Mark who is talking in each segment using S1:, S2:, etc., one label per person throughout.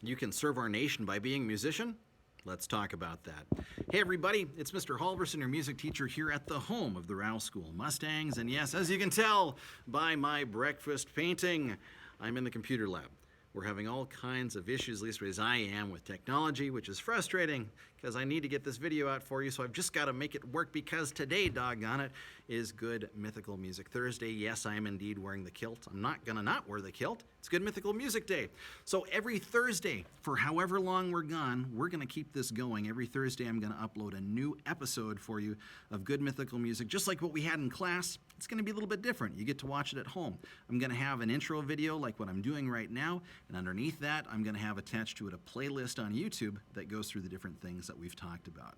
S1: You can serve our nation by being a musician? Let's talk about that. Hey everybody, it's Mr. Halverson, your music teacher here at the home of the Rouse School Mustangs. And yes, as you can tell by my breakfast painting, I'm in the computer lab. We're having all kinds of issues, at least as I am, with technology, which is frustrating because I need to get this video out for you, so I've just got to make it work because today, doggone it, is Good Mythical Music Thursday. Yes, I am indeed wearing the kilt. I'm not going to not wear the kilt. It's Good Mythical Music Day. So every Thursday, for however long we're gone, we're going to keep this going. Every Thursday, I'm going to upload a new episode for you of Good Mythical Music, just like what we had in class. It's going to be a little bit different. You get to watch it at home. I'm going to have an intro video like what I'm doing right now, and underneath that, I'm going to have attached to it a playlist on YouTube that goes through the different things that we've talked about.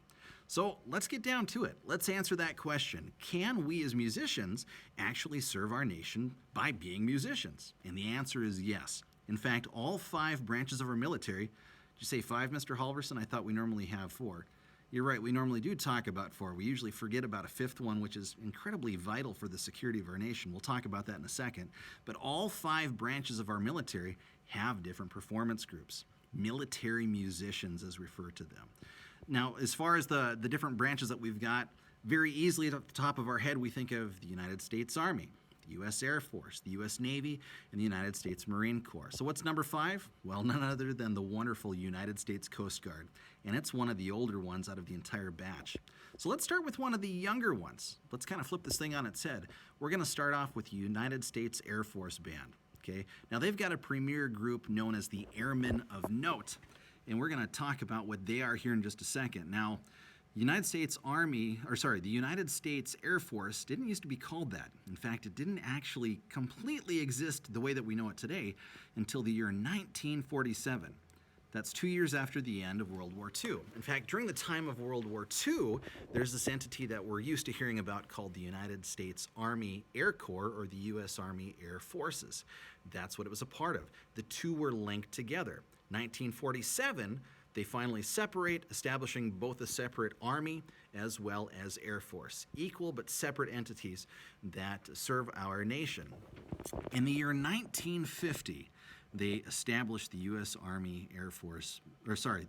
S1: So let's get down to it. Let's answer that question. Can we as musicians actually serve our nation by being musicians? And the answer is yes. In fact, all 5 branches of our military, did you say 5, Mr. Halverson? I thought we normally have 4. You're right, we normally do talk about 4. We usually forget about a 5th one, which is incredibly vital for the security of our nation. We'll talk about that in a second. But all 5 branches of our military have different performance groups. Military musicians, as referred to them. Now, as far as the different branches that we've got, very easily at the top of our head, we think of the United States Army, the U.S. Air Force, the U.S. Navy, and the United States Marine Corps. So what's number 5? Well, none other than the wonderful United States Coast Guard. And it's one of the older ones out of the entire batch. So let's start with one of the younger ones. Let's kind of flip this thing on its head. We're going to start off with the United States Air Force Band. Okay? Now, they've got a premier group known as the Airmen of Note. And we're going to talk about what they are here in just a second. Now, the United States Air Force didn't used to be called that. In fact, it didn't actually completely exist the way that we know it today until the year 1947. That's 2 years after the end of World War II. In fact, during the time of World War II, there's this entity that we're used to hearing about called the United States Army Air Corps, or the U.S. Army Air Forces. That's what it was a part of. The two were linked together. 1947, they finally separate, establishing both a separate Army as well as Air Force, equal but separate entities that serve our nation. In the year 1950, they established the U.S. Army Air Force,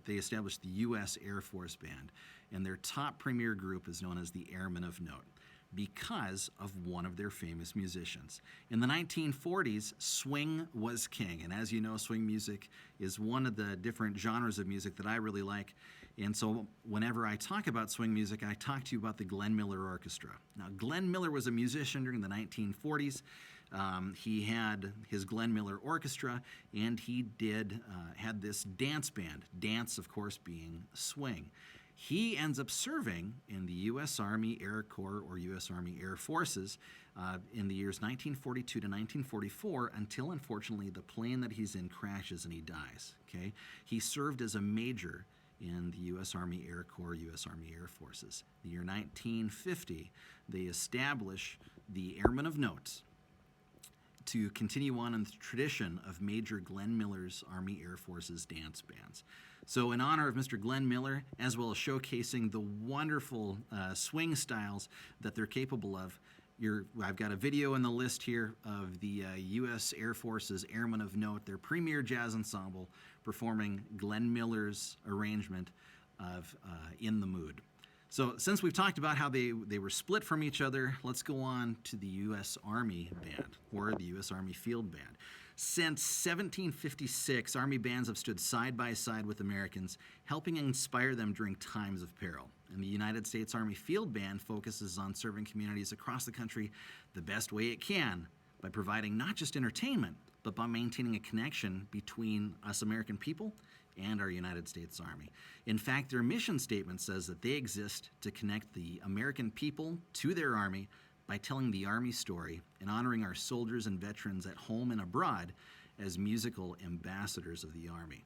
S1: they established the U.S. Air Force Band, and their top premier group is known as the Airmen of Note, because of one of their famous musicians. In the 1940s, swing was king, and as you know, swing music is one of the different genres of music that I really like, and so whenever I talk about swing music, I talk to you about the Glenn Miller Orchestra. Now, Glenn Miller was a musician during the 1940s. He had his Glenn Miller Orchestra, and he had this dance band, dance, of course, being swing. He ends up serving in the U.S. Army Air Corps, or U.S. Army Air Forces, in the years 1942 to 1944, until, unfortunately, the plane that he's in crashes and he dies. Okay? He served as a major in the U.S. Army Air Corps, U.S. Army Air Forces. The year 1950, they establish the Airmen of Note to continue on in the tradition of Major Glenn Miller's Army Air Forces dance bands. So in honor of Mr. Glenn Miller, as well as showcasing the wonderful swing styles that they're capable of, I've got a video in the list here of the U.S. Air Force's Airmen of Note, their premier jazz ensemble, performing Glenn Miller's arrangement of In the Mood. So since we've talked about how they were split from each other, let's go on to the U.S. Army Band, or the U.S. Army Field Band. Since 1756, Army bands have stood side by side with Americans, helping inspire them during times of peril. And the United States Army Field Band focuses on serving communities across the country the best way it can by providing not just entertainment, but by maintaining a connection between us American people and our United States Army. In fact, their mission statement says that they exist to connect the American people to their Army by telling the Army story and honoring our soldiers and veterans at home and abroad as musical ambassadors of the Army.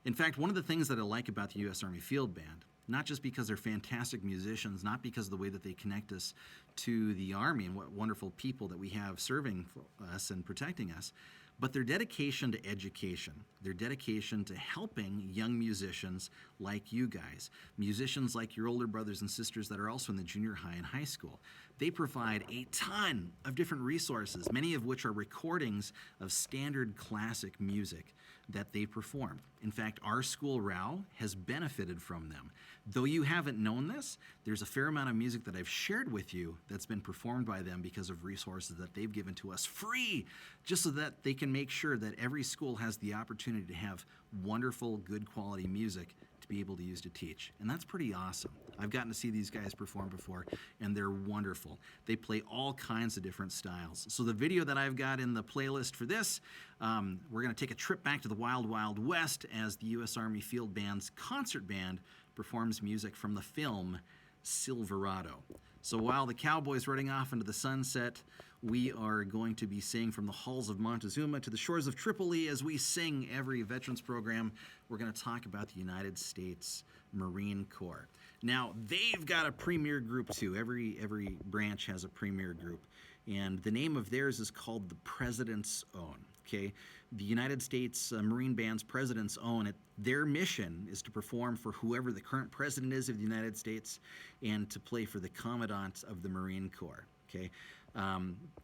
S1: In fact, one of the things that I like about the U.S. Army Field Band, not just because they're fantastic musicians, not because of the way that they connect us to the Army and what wonderful people that we have serving us and protecting us, but their dedication to education, their dedication to helping young musicians like you guys, musicians like your older brothers and sisters that are also in the junior high and high school, They provide a ton of different resources, many of which are recordings of standard classic music that they perform. In fact, our school, ROW, has benefited from them. Though you haven't known this, there's a fair amount of music that I've shared with you that's been performed by them because of resources that they've given to us free, just so that they can make sure that every school has the opportunity to have wonderful, good quality music to be able to use to teach. And that's pretty awesome. I've gotten to see these guys perform before, and they're wonderful. They play all kinds of different styles. So the video that I've got in the playlist for this, we're going to take a trip back to the Wild Wild West as the U.S. Army Field Band's concert band performs music from the film Silverado. So while the cowboy's running off into the sunset, we are going to be singing from the halls of Montezuma to the shores of Tripoli. As we sing every veterans program, we're going to talk about the United States Marine Corps. Now, they've got a premier group too. Every branch has a premier group. And the name of theirs is called the President's Own. Okay, the United States Marine Band's President's Own. Their mission is to perform for whoever the current president is of the United States, and to play for the Commandant of the Marine Corps. Okay,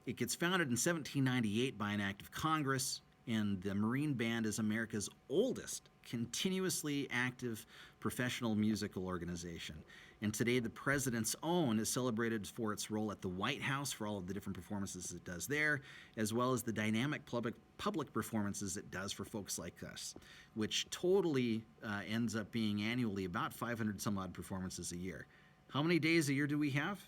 S1: it gets founded in 1798 by an act of Congress, and the Marine Band is America's oldest continuously active professional musical organization. And today, the President's Own is celebrated for its role at the White House, for all of the different performances it does there, as well as the dynamic public performances it does for folks like us, which totally ends up being annually about 500 some odd performances a year. How many days a year do we have?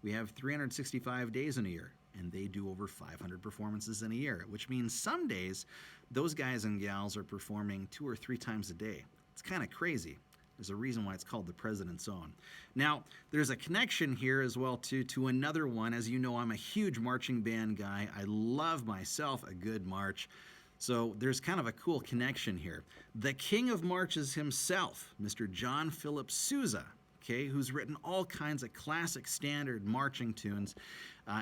S1: We have 365 days in a year, and they do over 500 performances in a year, which means some days those guys and gals are performing 2 or 3 times a day. It's kind of crazy. There's a reason why it's called the President's Own. Now, there's a connection here as well to another one. As you know, I'm a huge marching band guy. I love myself a good march. So there's kind of a cool connection here. The king of marches himself, Mr. John Philip Sousa, okay, who's written all kinds of classic standard marching tunes,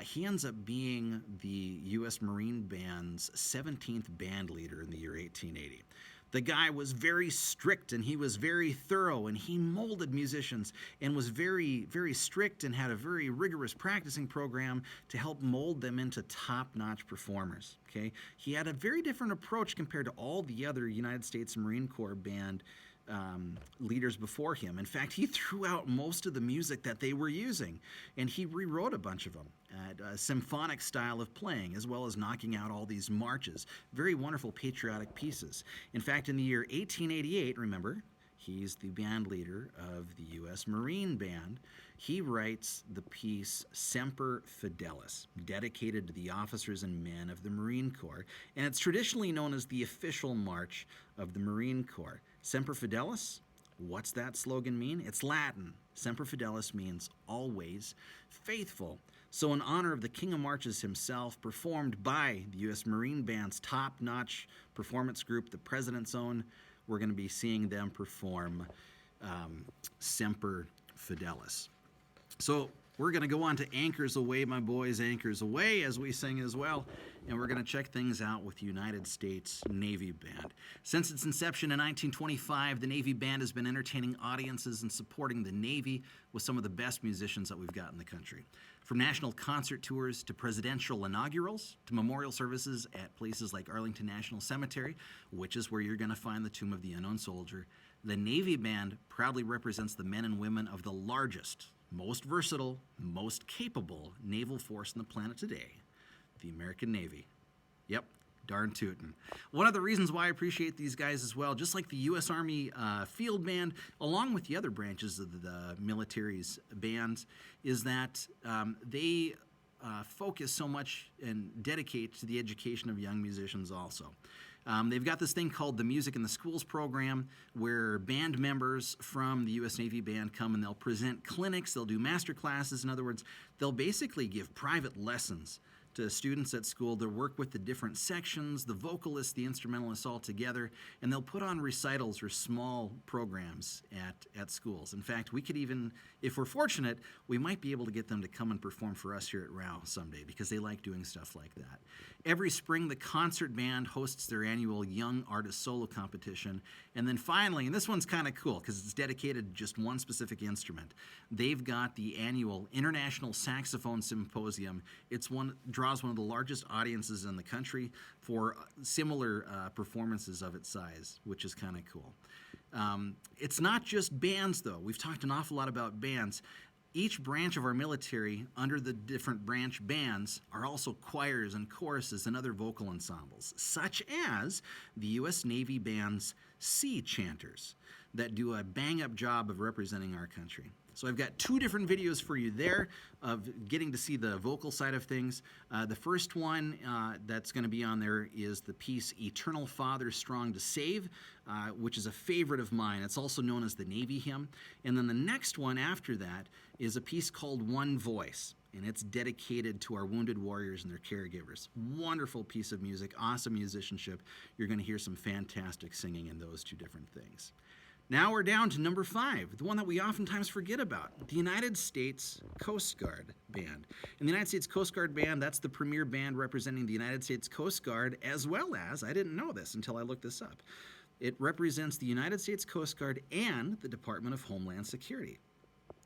S1: he ends up being the U.S. Marine Band's 17th band leader in the year 1880. The guy was very strict, and he was very thorough, and he molded musicians and was very, very strict and had a very rigorous practicing program to help mold them into top-notch performers. Okay? He had a very different approach compared to all the other United States Marine Corps band leaders before him. In fact, he threw out most of the music that they were using, and he rewrote a bunch of them at a symphonic style of playing, as well as knocking out all these marches. Very wonderful patriotic pieces. In fact, in the year 1888, remember, he's the band leader of the U.S. Marine Band. He writes the piece Semper Fidelis, dedicated to the officers and men of the Marine Corps, and it's traditionally known as the official march of the Marine Corps. Semper Fidelis, what's that slogan mean? It's Latin. Semper Fidelis means always faithful. So in honor of the King of Marches himself, performed by the U.S. Marine Band's top-notch performance group, the President's Own, we're going to be seeing them perform Semper Fidelis. So we're going to go on to Anchors Aweigh, my boys, Anchors Aweigh, as we sing as well. And we're going to check things out with the United States Navy Band. Since its inception in 1925, the Navy Band has been entertaining audiences and supporting the Navy with some of the best musicians that we've got in the country. From national concert tours to presidential inaugurals to memorial services at places like Arlington National Cemetery, which is where you're going to find the Tomb of the Unknown Soldier, the Navy Band proudly represents the men and women of the largest, most versatile, most capable naval force on the planet today, the American Navy. Yep, darn tootin'. One of the reasons why I appreciate these guys as well, just like the U.S. Army Field Band, along with the other branches of the military's bands, is that they focus so much and dedicate to the education of young musicians also. They've got this thing called the Music in the Schools program, where band members from the U.S. Navy Band come and they'll present clinics, they'll do master classes. In other words, they'll basically give private lessons to students at school. They'll work with the different sections, the vocalists, the instrumentalists all together, and they'll put on recitals or small programs at schools. In fact, we could even, if we're fortunate, we might be able to get them to come and perform for us here at ROW someday because they like doing stuff like that. Every spring, the concert band hosts their annual Young Artist Solo Competition. And then finally, and this one's kind of cool because it's dedicated to just one specific instrument, they've got the annual International Saxophone Symposium. Draws one of the largest audiences in the country for similar performances of its size, which is kind of cool. It's not just bands, though. We've talked an awful lot about bands. Each branch of our military, under the different branch bands, are also choirs and choruses and other vocal ensembles, such as the U.S. Navy Band's Sea Chanters, that do a bang-up job of representing our country. So I've got two different videos for you there of getting to see the vocal side of things. The first one that's going to be on there is the piece Eternal Father Strong to Save, which is a favorite of mine. It's also known as the Navy Hymn. And then the next one after that is a piece called One Voice, and it's dedicated to our wounded warriors and their caregivers. Wonderful piece of music, awesome musicianship. You're going to hear some fantastic singing in those two different things. Now we're down to number 5, the one that we oftentimes forget about, the United States Coast Guard Band. And the United States Coast Guard Band, that's the premier band representing the United States Coast Guard, as well as, I didn't know this until I looked this up, it represents the United States Coast Guard and the Department of Homeland Security.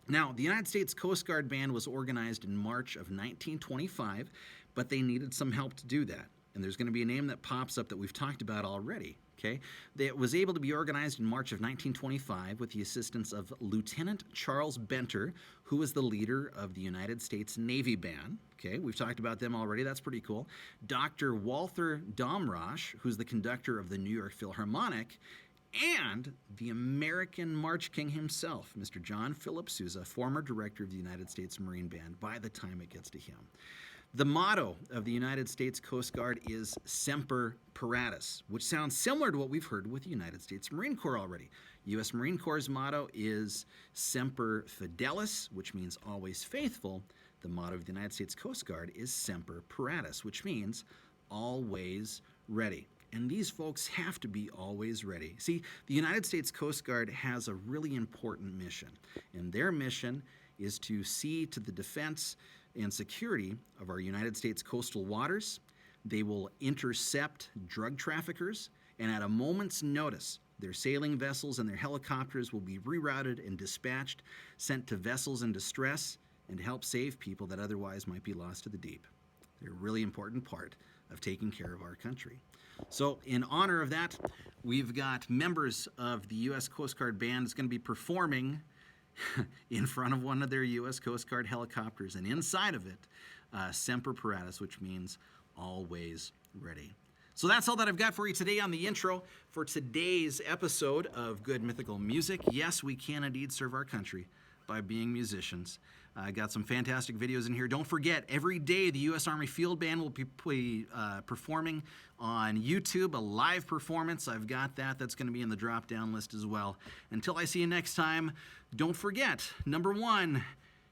S1: Now, the United States Coast Guard Band was organized in March of 1925, but they needed some help to do that. And there's going to be a name that pops up that we've talked about already. Okay, it was able to be organized in March of 1925 with the assistance of Lieutenant Charles Benter, who was the leader of the United States Navy Band. Okay, we've talked about them already. That's pretty cool. Dr. Walther Domrosch, who's the conductor of the New York Philharmonic, and the American March King himself, Mr. John Philip Sousa, former director of the United States Marine Band, by the time it gets to him. The motto of the United States Coast Guard is Semper Paratus, which sounds similar to what we've heard with the United States Marine Corps already. U.S. Marine Corps' motto is Semper Fidelis, which means always faithful. The motto of the United States Coast Guard is Semper Paratus, which means always ready. And these folks have to be always ready. See, the United States Coast Guard has a really important mission, and their mission is to see to the defense and security of our United States coastal waters. They will intercept drug traffickers, and at a moment's notice, their sailing vessels and their helicopters will be rerouted and dispatched, sent to vessels in distress, and help save people that otherwise might be lost to the deep. They're a really important part of taking care of our country. So in honor of that, we've got members of the U.S. Coast Guard Band that's going to be performing in front of one of their U.S. Coast Guard helicopters, and inside of it, Semper Paratus, which means always ready. So that's all that I've got for you today on the intro for today's episode of Good Mythical Music. Yes, we can indeed serve our country by being musicians. I got some fantastic videos in here. Don't forget, every day the U.S. Army Field Band will be performing on YouTube, a live performance. I've got that. That's going to be in the drop-down list as well. Until I see you next time, don't forget, number 1,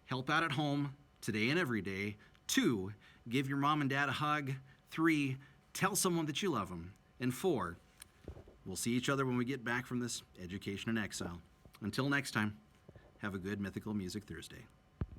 S1: help out at home today and every day. 2, give your mom and dad a hug. 3, tell someone that you love them. And 4, we'll see each other when we get back from this Education in Exile. Until next time, have a good Mythical Music Thursday.